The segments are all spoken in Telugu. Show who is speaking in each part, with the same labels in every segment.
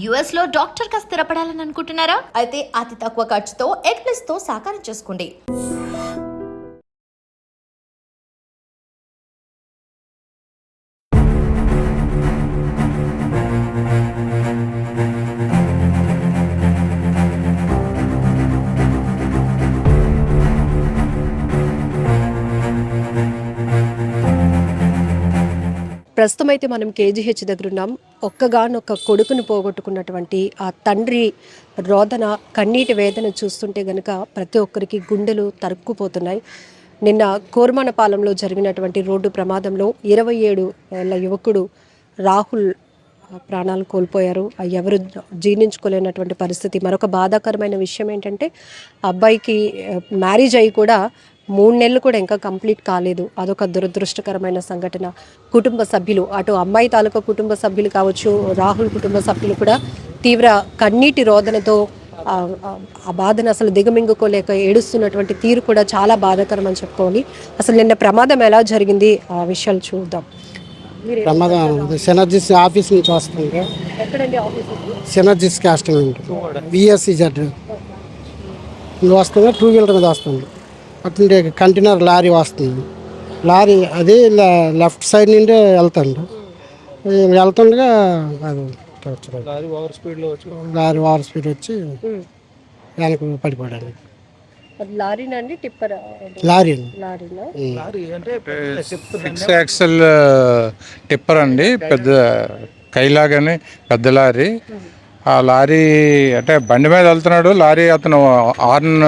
Speaker 1: యుఎస్ లో డాక్టర్ గా స్థిరపడాలని అనుకుంటున్నారా? అయితే అతి తక్కువ ఖర్చుతో ఎగ్ ప్లస్ తో సాకారం చేసుకోండి.
Speaker 2: ప్రస్తుతం అయితే మనం కేజీహెచ్ దగ్గర ఉన్నాం. ఒక్కగానొక్క కొడుకును పోగొట్టుకున్నటువంటి ఆ తండ్రి రోదన, కన్నీటి వేదన చూస్తుంటే గనక ప్రతి ఒక్కరికి గుండెలు తరుక్కుపోతున్నాయి. నిన్న కోర్మనపాలెంలో జరిగినటువంటి రోడ్డు ప్రమాదంలో 27 ఏళ్ల యువకుడు రాహుల్ ప్రాణాలు కోల్పోయారు. ఎవరు జీర్ణించుకోలేనటువంటి పరిస్థితి. మరొక బాధాకరమైన విషయం ఏంటంటే అబ్బాయికి మ్యారేజ్ అయ్యి కూడా 3 నెలలు కూడా ఇంకా కంప్లీట్ కాలేదు. అదొక దురదృష్టకరమైన సంఘటన. కుటుంబ సభ్యులు, అటు అమ్మాయి తాలూకా కుటుంబ సభ్యులు కావచ్చు, రాహుల్ కుటుంబ సభ్యులు కూడా తీవ్ర కన్నీటి రోదనతో ఆ బాధను అసలు దిగమింగుకోలేక ఏడుస్తున్నటువంటి తీరు కూడా చాలా బాధాకరం అని చెప్పుకోవాలి. అసలు నిన్న ప్రమాదం ఎలా జరిగింది ఆ విషయాలు చూద్దాం.
Speaker 3: ప్రమాదం సినర్జీస్ ఆఫీస్ నుంచి వస్తుంది. సినర్జీస్ కాస్టింగ్ బిఎస్సి జడ్ వస్తుంది. 2 వీలర్ మీద వస్తుంది. అట్లంటే కంటైనర్ లారీ వస్తుంది. లారీ అది లెఫ్ట్ సైడ్ నుండి వెళ్తుండగా అది లారీ ఓవర్ స్పీడ్ వచ్చి వెనక పడిపోయాడు. లారీ
Speaker 4: 6 యాక్సెల్ టిప్పర్ అండి, పెద్ద కైలాగానే పెద్ద లారీ. ఆ లారీ అంటే బండి మీద వెళ్తున్నాడు. లారీ అతను హార్న్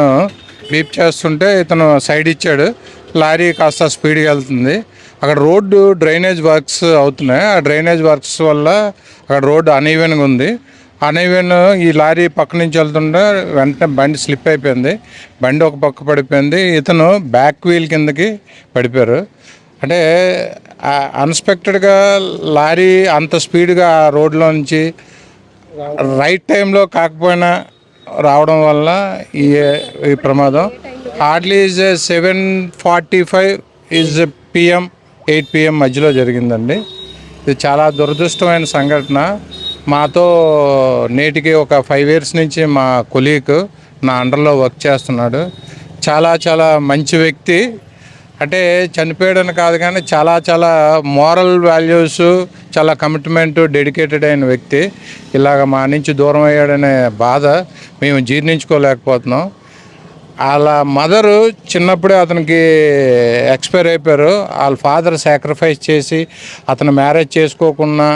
Speaker 4: బీప్ చేస్తుంటే ఇతను సైడ్ ఇచ్చాడు. లారీ కాస్త స్పీడ్గా వెళ్తుంది. అక్కడ రోడ్డు డ్రైనేజ్ వర్క్స్ అవుతున్నాయి. ఆ డ్రైనేజ్ వర్క్స్ వల్ల అక్కడ రోడ్డు అన్ఈవెన్గా ఉంది. అన్ఈవెన్ ఈ లారీ పక్క నుంచి వెళ్తుంటే వెంటనే బండి స్లిప్ అయిపోయింది. బండి ఒక పక్క పడిపోయింది. ఇతను బ్యాక్ వీల్ కిందకి పడిపోయారు. అంటే అన్ఎక్స్పెక్టెడ్గా లారీ అంత స్పీడ్గా ఆ రోడ్లో నుంచి రైట్ టైంలో కాకపోయినా రావడం వల్ల ఈ ప్రమాదం హార్డ్లీ 7:45 PM 8 PM మధ్యలో జరిగిందండి. ఇది చాలా దురదృష్టమైన సంఘటన. మాతో నేటికి ఒక 5 years నుంచి మా కొలీగ్ నా అండర్లో వర్క్ చేస్తున్నాడు. చాలా చాలా మంచి వ్యక్తి. అంటే చనిపోయాడని కాదు కానీ చాలా చాలా మోరల్ వాల్యూస్, చాలా కమిట్మెంట్, డెడికేటెడ్ అయిన వ్యక్తి. ఇలాగ మా నుంచి దూరం అయ్యాడనే బాధ మేము జీర్ణించుకోలేకపోతున్నాం. వాళ్ళ మదరు చిన్నప్పుడే అతనికి ఎక్స్పైర్ అయిపోయారు. వాళ్ళ ఫాదర్ సాక్రిఫైస్ చేసి అతను మ్యారేజ్ చేసుకోకుండా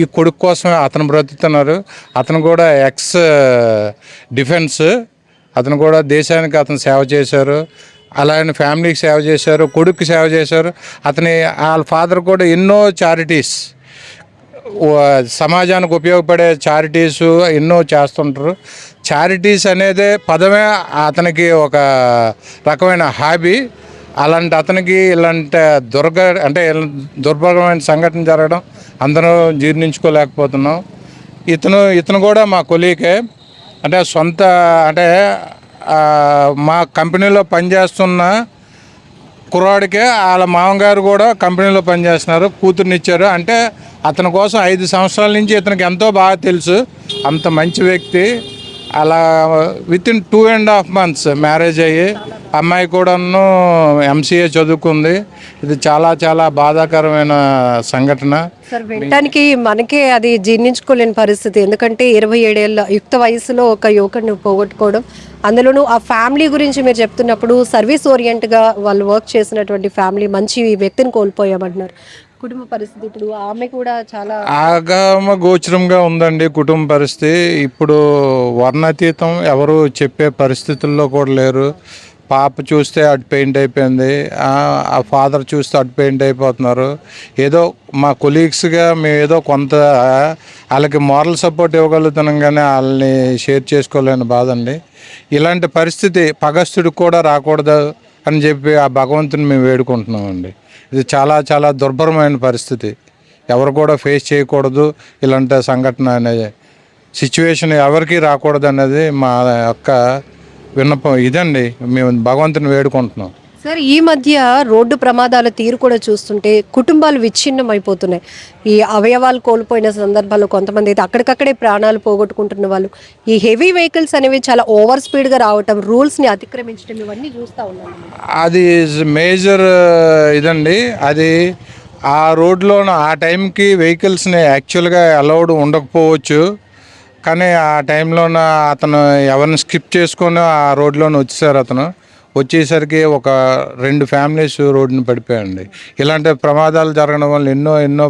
Speaker 4: ఈ కొడుకు కోసమే అతను బ్రతుకుతున్నారు. అతను కూడా ఎక్స్ డిఫెన్స్. అతను కూడా దేశానికి అతను సేవ చేశారు. అలాగే ఫ్యామిలీకి సేవ చేశారు, కొడుక్కి సేవ చేశారు. వాళ్ళ ఫాదర్ కూడా ఎన్నో చారిటీస్, సమాజానికి ఉపయోగపడే చారిటీస్ ఎన్నో చేస్తుంటారు. చారిటీస్ అనేది పదమే అతనికి ఒక రకమైన హాబీ. అలాంటి అతనికి ఇలాంటి దుర్భరమైన సంఘటన జరగడం అందరూ జీర్ణించుకోలేకపోతున్నాం. ఇతను కూడా మా కొలీగే. మా కంపెనీలో పనిచేస్తున్న కుర్రాడికే వాళ్ళ మామగారు కూడా కంపెనీలో పనిచేస్తున్నారు, కూతుర్నిచ్చారు. అంటే అతని కోసం 5 సంవత్సరాల నుంచి ఇతనికి ఎంతో బాగా తెలుసు. అంత మంచి వ్యక్తి. అలా వితిన్ 2.5 months మ్యారేజ్ అయ్యి అమ్మాయి కూడాను MCA చదువుకుంది. ఇది చాలా చాలా బాధాకరమైన సంఘటన.
Speaker 2: సార్, వినటానికి మనకే అది జీర్ణించుకోలేని పరిస్థితి. ఎందుకంటే 27 ఏళ్ళ యుక్త వయసులో ఒక యువకుడిని పోగొట్టుకోవడం, అందులోనూ ఆ ఫ్యామిలీ గురించి మీరు చెప్తున్నప్పుడు సర్వీస్ ఓరియంట్గా వాళ్ళు వర్క్ చేసినటువంటి ఫ్యామిలీ, మంచి వ్యక్తిని కోల్పోయామంటున్నారు. కుటుంబ పరిస్థితి ఇప్పుడు ఆమె కూడా చాలా
Speaker 4: ఆగమ గోచరంగా ఉందండి కుటుంబ పరిస్థితి. ఇప్పుడు వర్ణాతీతం, ఎవరు చెప్పే పరిస్థితుల్లో కూడా లేరు. పాప చూస్తే అటు పెయింట్ అయిపోయింది, ఆ ఫాదర్ చూస్తే అటు పెయింట్ అయిపోతున్నారు. ఏదో మా కొలీగ్స్గా మేము ఏదో కొంత వాళ్ళకి మారల్ సపోర్ట్ ఇవ్వగలుగుతున్నాం కానీ వాళ్ళని షేర్ చేసుకోలేని బాధ అండి. ఇలాంటి పరిస్థితి పగస్తుడికి కూడా రాకూడదు అని చెప్పి ఆ భగవంతుని మేము వేడుకుంటున్నామండి. ఇది చాలా చాలా దుర్భరమైన పరిస్థితి. ఎవరు కూడా ఫేస్ చేయకూడదు ఇలాంటి సంఘటన అనేది. సిచ్యువేషన్ ఎవరికి రాకూడదు అనేది మా యొక్క విన్నపం. ఇదండి, మేము భగవంతుని వేడుకుంటున్నాం.
Speaker 2: సార్ ఈ మధ్య రోడ్డు ప్రమాదాల తీరు కూడా చూస్తుంటే కుటుంబాలు విచ్ఛిన్నం అయిపోతున్నాయి. ఈ అవయవాలు కోల్పోయిన సందర్భాల్లో కొంతమంది అయితే అక్కడికక్కడే ప్రాణాలు పోగొట్టుకుంటున్న వాళ్ళు, ఈ హెవీ వెహికల్స్ అనేవి చాలా ఓవర్ స్పీడ్గా రావటం, రూల్స్ని అతిక్రమించడం, ఇవన్నీ చూస్తూ ఉన్నాం.
Speaker 4: అది మేజర్ ఇదండి. అది ఆ రోడ్లోన ఆ టైంకి వెహికల్స్ని యాక్చువల్గా అలౌడ్ ఉండకపోవచ్చు, కానీ ఆ టైంలోన అతను ఎవరిని స్కిప్ చేసుకొని ఆ రోడ్లోనే వచ్చేసారు. అతను వచ్చేసరికి ఒక 2 ఫ్యామిలీస్ రోడ్డుని పడిపోయాయండి. ఇలాంటి ప్రమాదాలు జరగడం వల్ల ఎన్నో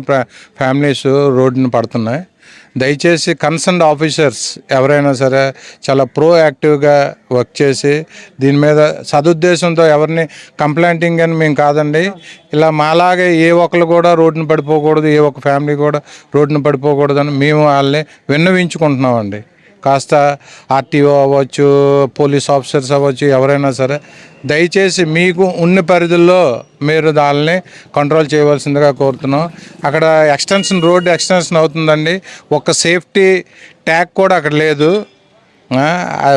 Speaker 4: ఫ్యామిలీస్ రోడ్డుని పడుతున్నాయి. దయచేసి కన్సర్న్డ్ ఆఫీసర్స్ ఎవరైనా సరే చాలా ప్రోయాక్టివ్గా వర్క్ చేసి దీని మీద సదుద్దేశంతో ఎవరిని కంప్లైంటింగ్ అని మేము కాదండి, ఇలా మాలాగే ఏ ఒక్కరు కూడా రోడ్డుని పడిపోకూడదు, ఏ ఒక్క ఫ్యామిలీ కూడా రోడ్డుని పడిపోకూడదని మేము వాళ్ళని విన్నవించుకుంటున్నామండి. కాస్త ఆర్టీఓ అవ్వచ్చు, పోలీస్ ఆఫీసర్స్ అవ్వచ్చు, ఎవరైనా సరే దయచేసి మీకు ఉన్న పరిధుల్లో మీరు దాన్ని కంట్రోల్ చేయవలసిందిగా కోరుతున్నాం. అక్కడ రోడ్డు ఎక్స్టెన్షన్ అవుతుందండి, ఒక సేఫ్టీ ట్యాగ్ కూడా అక్కడ లేదు.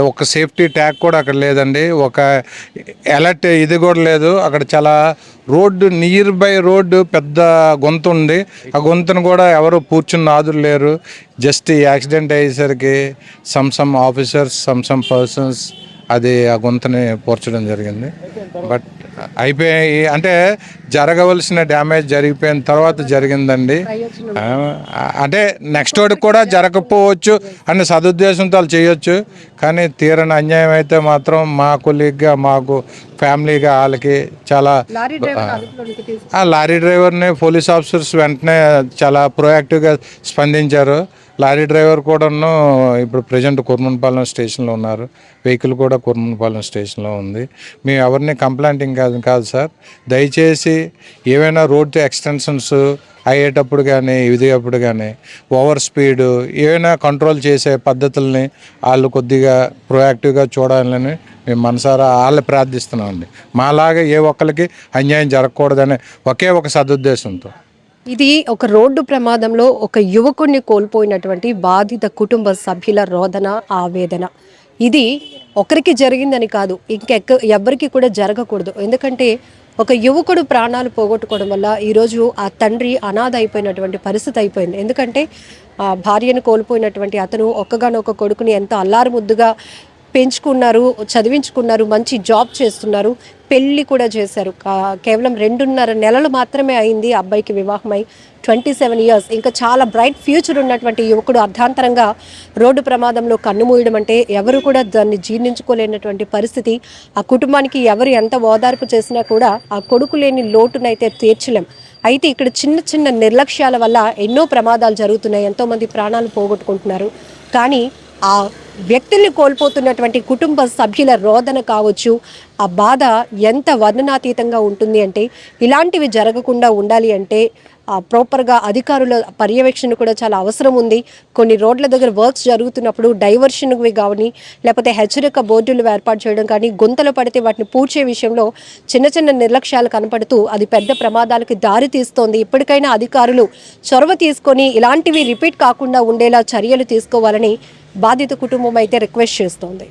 Speaker 4: ఒక సేఫ్టీ ట్యాగ్ కూడా అక్కడ లేదండి, ఒక అలర్ట్ ఇది కూడా లేదు. అక్కడ చాలా రోడ్డు నియర్ బై రోడ్డు పెద్ద గొంతు ఉంది, ఆ గొంతును కూడా ఎవరు పూడ్చుని నాదులు లేరు. జస్ట్ ఈ యాక్సిడెంట్ అయ్యేసరికి సమ్ ఆఫీసర్స్ సమ్ పర్సన్స్ అది ఆ గొంతుని పూడ్చడం జరిగింది. బట్ అయిపోయి అంటే జరగవలసిన డ్యామేజ్ జరిగిపోయిన తర్వాత జరిగిందండి. అంటే నెక్స్ట్ వాడికి కూడా జరగకపోవచ్చు అనే సదుద్దేశంతో వాళ్ళు చేయొచ్చు, కానీ తీరని అన్యాయం అయితే మాత్రం మా కొలీగ్గా, మాకు ఫ్యామిలీగా వాళ్ళకి చాలా లారీ డ్రైవర్ని పోలీస్ ఆఫీసర్స్ వెంటనే చాలా ప్రోయాక్టివ్గా స్పందించారు. లారీ డ్రైవర్ కూడాను ఇప్పుడు ప్రజెంట్ కుర్మన్పాలెం స్టేషన్లో ఉన్నారు, వెహికల్ కూడా కుర్మన్పాలెం స్టేషన్లో ఉంది. మేము ఎవరిని కంప్లైంటింగ్ కాదు సార్. దయచేసి ఏవైనా రోడ్ ఎక్స్టెన్షన్స్ అయ్యేటప్పుడు కానీ ఇదిగప్పుడు కానీ ఓవర్ స్పీడు ఏవైనా కంట్రోల్ చేసే పద్ధతుల్ని వాళ్ళు కొద్దిగా ప్రోయాక్టివ్గా చూడాలని మేము మనసారా వాళ్ళు ప్రార్థిస్తున్నామండి. మాలాగా ఏ ఒక్కరికి అన్యాయం జరగకూడదనే ఒకే ఒక సదుద్దేశంతో.
Speaker 2: ఇది ఒక రోడ్డు ప్రమాదంలో ఒక యువకుడిని కోల్పోయినటువంటి బాధిత కుటుంబ సభ్యుల రోదన, ఆవేదన. ఇది ఒకరికి జరిగిందని కాదు, ఎవరికి కూడా జరగకూడదు. ఎందుకంటే ఒక యువకుడు ప్రాణాలు పోగొట్టుకోవడం వల్ల ఈరోజు ఆ తండ్రి అనాథ అయిపోయినటువంటి పరిస్థితి అయిపోయింది. ఎందుకంటే భార్యను కోల్పోయినటువంటి అతను ఒక్కగానొక్క కొడుకుని ఎంతో అల్లారు ముద్దుగా పెంచుకున్నారు, చదివించుకున్నారు, మంచి జాబ్ చేస్తున్నారు, పెళ్ళి కూడా చేశారు. కేవలం 2.5 నెలలు మాత్రమే అయింది అబ్బాయికి వివాహమై. 27 years, ఇంకా చాలా బ్రైట్ ఫ్యూచర్ ఉన్నటువంటి యువకుడు అర్ధాంతరంగా రోడ్డు ప్రమాదంలో కన్నుమూయడం అంటే ఎవరు కూడా దాన్ని జీర్ణించుకోలేనటువంటి పరిస్థితి. ఆ కుటుంబానికి ఎవరు ఎంత ఓదార్పు చేసినా కూడా ఆ కొడుకు లేని లోటునైతే తీర్చలేం. అయితే ఇక్కడ చిన్న నిర్లక్ష్యాల వల్ల ఎన్నో ప్రమాదాలు జరుగుతున్నాయి, ఎంతోమంది ప్రాణాలు పోగొట్టుకుంటున్నారు. కానీ ఆ వ్యక్తుల్ని కోల్పోతున్నటువంటి కుటుంబ సభ్యుల రోదన కావచ్చు, ఆ బాధ ఎంత వర్ణనాతీతంగా ఉంటుంది అంటే, ఇలాంటివి జరగకుండా ఉండాలి అంటే ప్రాపర్గా అధికారుల పర్యవేక్షణ కూడా చాలా అవసరం ఉంది. కొన్ని రోడ్ల దగ్గర వర్క్స్ జరుగుతున్నప్పుడు డైవర్షన్వి కానీ, లేకపోతే హెచ్చరిక బోర్డులు ఏర్పాటు చేయడం కానీ, గుంతలు పడితే వాటిని పూడ్చే విషయంలో చిన్న నిర్లక్ష్యాలు కనపడుతూ అది పెద్ద ప్రమాదాలకు దారి తీస్తోంది. ఇప్పటికైనా అధికారులు చొరవ తీసుకొని ఇలాంటివి రిపీట్ కాకుండా ఉండేలా చర్యలు తీసుకోవాలని బాధిత కుటుంబం అయితే రిక్వెస్ట్ చేస్తోంది.